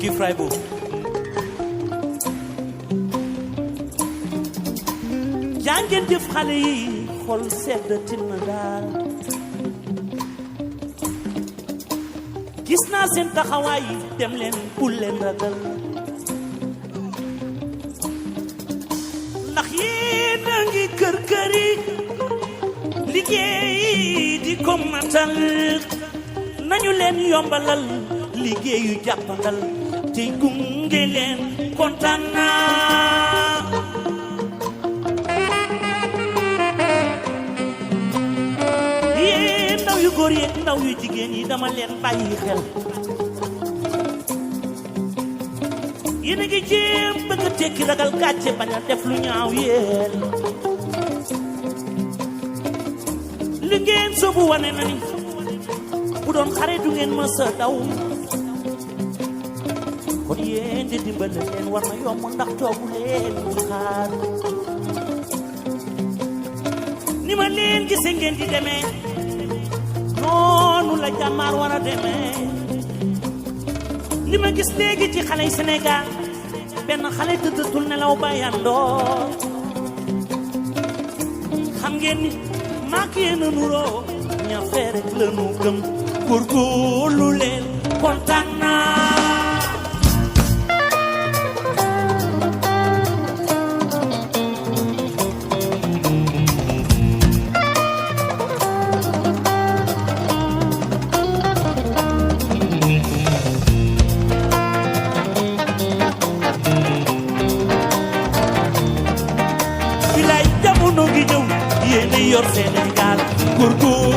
Kii Freiburg jàngeen jëf xale yi xol sedd tina daal gis naa seen taxawaay dem leen bul leen ragal ndax yéen a ngi kër këri liggéey di ko matal nañu leen yombalal liggéeyu jàppandal te gunge leen kontaan naa yéen ndaw yu góor yi ndaw yu jigéen yi dama leen bàyyi xel yéen a ngi jéem bëgg a tekki ragal gàcce bañ a def lu ñaaw yéen li ngeen soobu wane na ni bu doon xare du ngeen mës a daw kon yéen di dimbale leen war na yomb ndax toogu leen di xaar ni ma leen gise ngeen di demee noonu la jàmmaar war a demee li ma gis léegi ci xale yi Sénégal benn xale tëddatul nelaw ba yandoo xam ngeen ni maak yéen a nuroo ña fee rek la nu gëm góorgóorlu leen kontaan naa bilaay jamono gi ñëw yéen yor Sénégal góorgóorlu